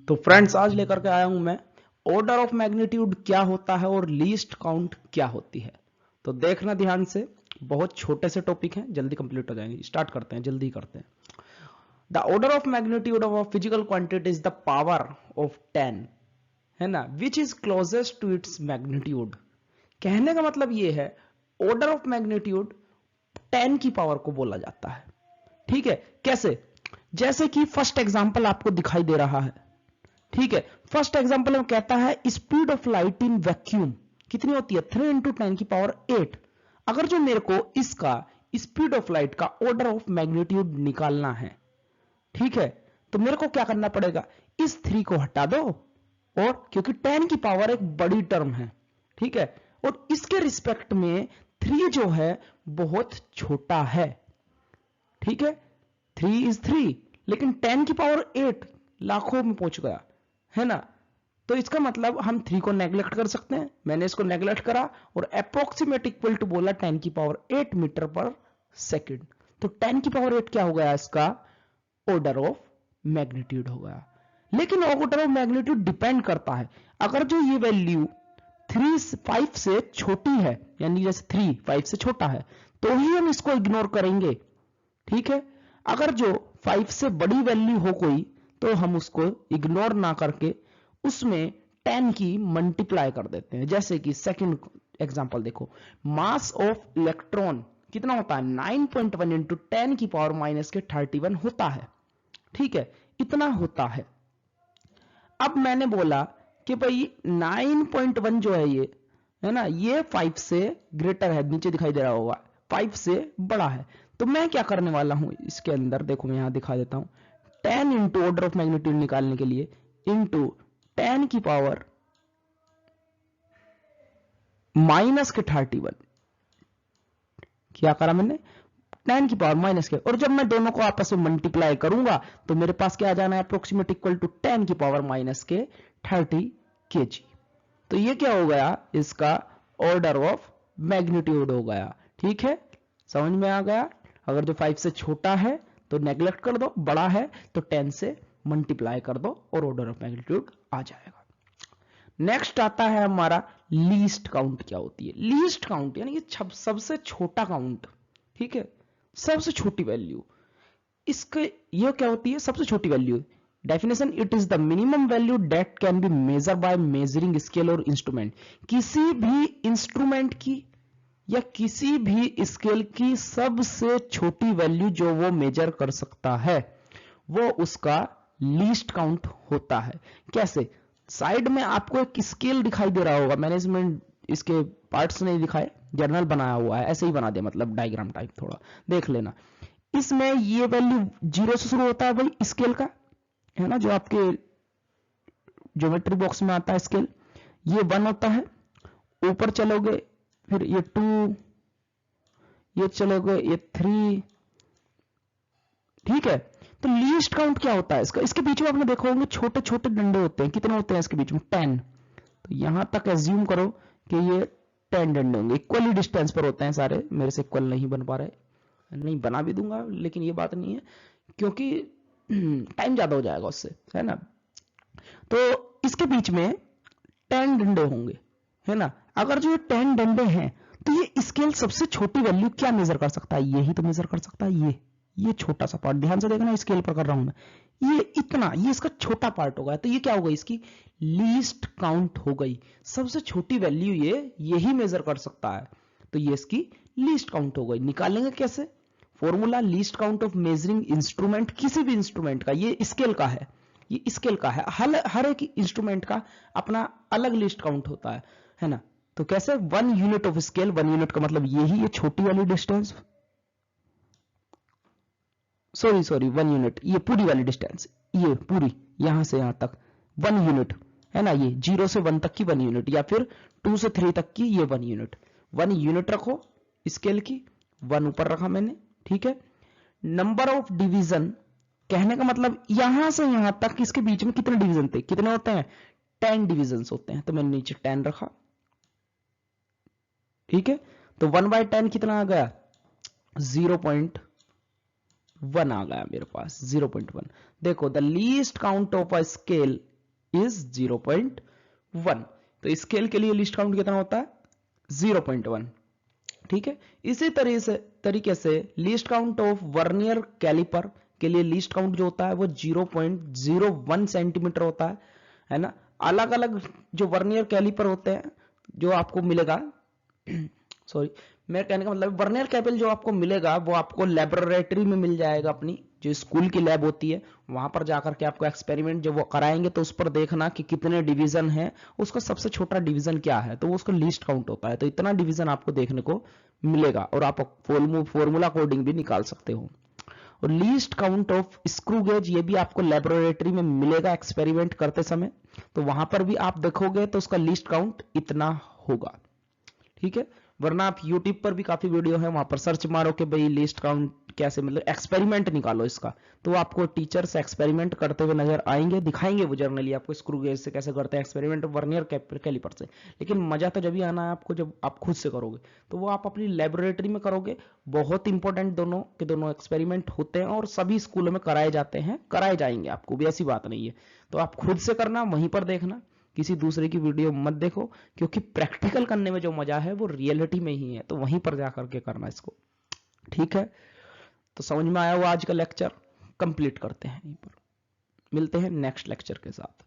तो फ्रेंड्स आज लेकर के आया हूं मैं ऑर्डर ऑफ मैग्नीट्यूड क्या होता है और लीस्ट काउंट क्या होती है। तो देखना ध्यान से, बहुत छोटे से टॉपिक हैं, जल्दी कंप्लीट हो जाएंगे। स्टार्ट करते हैं, जल्दी करते हैं। The order of magnitude of a physical quantity is the power of 10, है ना, which is closest to its magnitude. कहने का मतलब ये है, ऑर्डर ऑफ मैग्नीट्यूड 10 की पावर को बोला जाता है। ठीक है, कैसे? जैसे कि फर्स्ट एग्जांपल आपको दिखाई दे रहा है। ठीक है, फर्स्ट एग्जांपल में कहता है speed of light in vacuum कितनी होती है, 3 इंटू 10 की पावर 8। अगर जो मेरे को इसका स्पीड ऑफ लाइट का ऑर्डर ऑफ मैग्नीट्यूड निकालना है, ठीक है, तो मेरे को क्या करना पड़ेगा, इस 3 को हटा दो, और क्योंकि 10 की पावर एक बड़ी टर्म है, ठीक है, और इसके रिस्पेक्ट में 3 जो है बहुत छोटा है। ठीक है, 3 इज 3, लेकिन 10 की पावर 8 लाखों में पहुंच गया, है ना। तो इसका मतलब हम 3 को नेग्लेक्ट कर सकते हैं। मैंने इसको नेग्लेक्ट करा और अप्रोक्सीमेट इक्वल टू बोला 10 की पावर 8 मीटर पर सेकंड। तो 10 की पावर 8 क्या हो गया, इसका ऑर्डर ऑफ मैग्नीट्यूड हो गया। लेकिन ऑर्डर ऑफ मैग्नीट्यूड डिपेंड करता है, अगर जो ये वैल्यू 5 से छोटी है, यानी जैसे 3 5 से छोटा है, तो ही हम इसको इग्नोर करेंगे। ठीक है, अगर जो 5 से बड़ी वैल्यू हो कोई, तो हम उसको इग्नोर ना करके उसमें 10 की मल्टीप्लाई कर देते हैं। जैसे कि सेकंड एग्जांपल देखो, मास ऑफ इलेक्ट्रॉन कितना होता है, 9.1 इंटू 10 की पावर माइनस के 31 होता है। ठीक है, इतना होता है। अब मैंने बोला कि भाई 9.1 जो है ये, है ना, ये 5 से ग्रेटर है, नीचे दिखाई दे रहा होगा, 5 से बड़ा है। तो मैं क्या करने वाला हूं इसके अंदर, देखो मैं यहां दिखा देता हूं, 10 इंटू ऑर्डर ऑफ मैग्नीट्यूड निकालने के लिए इंटू 10 की पावर माइनस के 31। क्या करा मैंने, 10 की पावर माइनस के, और जब मैं दोनों को आपस में मल्टीप्लाई करूंगा तो मेरे पास क्या आ जाना है, अप्रोक्सीमेट इक्वल टू 10 की पावर माइनस के 30 केजी। तो ये क्या हो गया, इसका ऑर्डर ऑफ मैग्नीट्यूड हो गया। ठीक है, समझ में आ गया। अगर जो 5 से छोटा है तो नेग्लेक्ट कर दो, बड़ा है तो 10 से मल्टीप्लाई कर दो और ऑर्डर ऑफ मैग्नीट्यूड आ जाएगा। नेक्स्ट आता है हमारा लीस्ट काउंट। क्या होती है लीस्ट काउंट, यानी कि सबसे छोटा काउंट। ठीक है, सबसे छोटी वैल्यू, इसके ये क्या होती है, सबसे छोटी value. Definition, it is the minimum value that can be measure by measuring scale और इंस्ट्रूमेंट। किसी भी इंस्ट्रूमेंट की या किसी भी स्केल की सबसे छोटी वैल्यू जो वो मेजर कर सकता है, वो उसका लीस्ट काउंट होता है। कैसे, साइड में आपको एक स्केल दिखाई दे रहा होगा, मैनेजमेंट इसके पार्ट्स नहीं दिखाए, जर्नल बनाया हुआ है, ऐसे ही बना दे, मतलब डायग्राम टाइप, थोड़ा देख लेना। इसमें ये वैल्यू 0 से शुरू होता है भाई स्केल का, है ना, जो आपके ज्योमेट्री बॉक्स में आता है स्केल, ये 1 होता है। ऊपर चलोगे फिर ये 2, ये चलोगे ये 3। ठीक है, तो लीस्ट काउंट क्या होता है इसका, इसके बीच में आपने देखा होंगे छोटे छोटे डंडे होते हैं, कितने होते हैं इसके बीच में, 10। तो यहां तक एज्यूम करो कि ये 10 डंडे होंगे, इक्वली डिस्टेंस पर होते हैं सारे, मेरे से इक्वल नहीं बन पा रहे, नहीं बना भी दूंगा, लेकिन ये बात नहीं है, क्योंकि टाइम ज्यादा हो जाएगा उससे, है ना। तो इसके बीच में 10 डंडे होंगे, है ना। अगर जो ये 10 डंडे हैं, तो ये स्केल सबसे छोटी वैल्यू क्या मेजर कर सकता है, यही तो मेजर कर सकता है। ये छोटा सा पार्ट, ध्यान से देखना, स्केल पर कर रहा हूं मैं, ये इतना, ये इसका छोटा पार्ट होगा, तो ये क्या हो गई, इसकी लीस्ट काउंट हो गई। सबसे छोटी वैल्यू ये यही मेजर कर सकता है, तो ये इसकी लीस्ट काउंट हो गई। निकालेंगे कैसे, formula, least count of measuring instrument, किसी भी इंस्ट्रूमेंट का, ये स्केल का है, ये स्केल का है, हर एक इंस्ट्रूमेंट का अपना अलग लिस्ट काउंट होता है ना। तो कैसे, 1 यूनिट ऑफ स्केल, 1 यूनिट का मतलब यही, ये छोटी वाली डिस्टेंस, सॉरी 1 यूनिट, ये पूरी वाली डिस्टेंस, ये पूरी यहां से यहां तक 1 यूनिट, है ना। ये 0 से 1 तक की 1 यूनिट, या फिर 2 से 3 तक की ये 1 यूनिट। 1 यूनिट रखो स्केल की, 1 ऊपर रखा मैंने। ठीक है, नंबर ऑफ डिवीजन, कहने का मतलब यहां से यहां तक इसके बीच में कितने डिवीजन थे, कितने होते हैं, 10 डिवीजन होते हैं, तो मैंने नीचे 10 रखा। ठीक है, तो 1/10 कितना आ गया, 0.1 आ गया मेरे पास, 0.1। देखो, the least count of a scale is 0.1। तो स्केल के लिए लीस्ट काउंट कितना होता है? 0.1। ठीक है, इसी तरीके से least count of vernier calliper के लिए लीस्ट काउंट जो होता है वो 0.01 सेंटीमीटर होता है ना। अलग अलग जो वर्नियर कैलिपर होते हैं जो आपको मिलेगा सॉरी, मैं कहने का मतलब वर्नियर कैलिपर जो आपको मिलेगा वो आपको लेबोरेटरी में मिल जाएगा, अपनी जो स्कूल की लैब होती है वहां पर जाकर के आपको एक्सपेरिमेंट जब वो कराएंगे तो उस पर देखना कि कितने डिवीजन है, उसका सबसे छोटा डिवीजन क्या है, तो वो उसका लीस्ट काउंट होता है। तो इतना डिवीजन आपको देखने को मिलेगा और आप फॉर्मूला कोडिंग भी निकाल सकते हो। और least count of screw gauge ये भी आपको लेबोरेटरी में मिलेगा एक्सपेरिमेंट करते समय, तो वहां पर भी आप देखोगे तो उसका लीस्ट काउंट इतना होगा। ठीक है, वरना आप YouTube पर भी काफी वीडियो है, वहां पर सर्च मारो कि भाई लिस्ट काउंट कैसे, मतलब एक्सपेरिमेंट निकालो इसका, तो आपको टीचर्स एक्सपेरिमेंट करते हुए नजर आएंगे, दिखाएंगे वो जर्नली आपको स्क्रू गेज से कैसे करते हैं एक्सपेरिमेंट वर्नियर कैलिपर से। लेकिन मजा तो जब ही आना है आपको जब आप खुद से करोगे, तो वो आप अपनी लेबोरेटरी में करोगे। बहुत इंपॉर्टेंट दोनों के दोनों एक्सपेरिमेंट होते हैं और सभी स्कूलों में कराए जाते हैं, कराए जाएंगे, आपको भी ऐसी बात नहीं है। तो आप खुद से करना, वहीं पर देखना, किसी दूसरे की वीडियो मत देखो, क्योंकि प्रैक्टिकल करने में जो मजा है वो रियलिटी में ही है, तो वहीं पर जाकर के करना इसको। ठीक है, तो समझ में आया हुआ आज का लेक्चर, कंप्लीट करते हैं यहीं पर, मिलते हैं नेक्स्ट लेक्चर के साथ।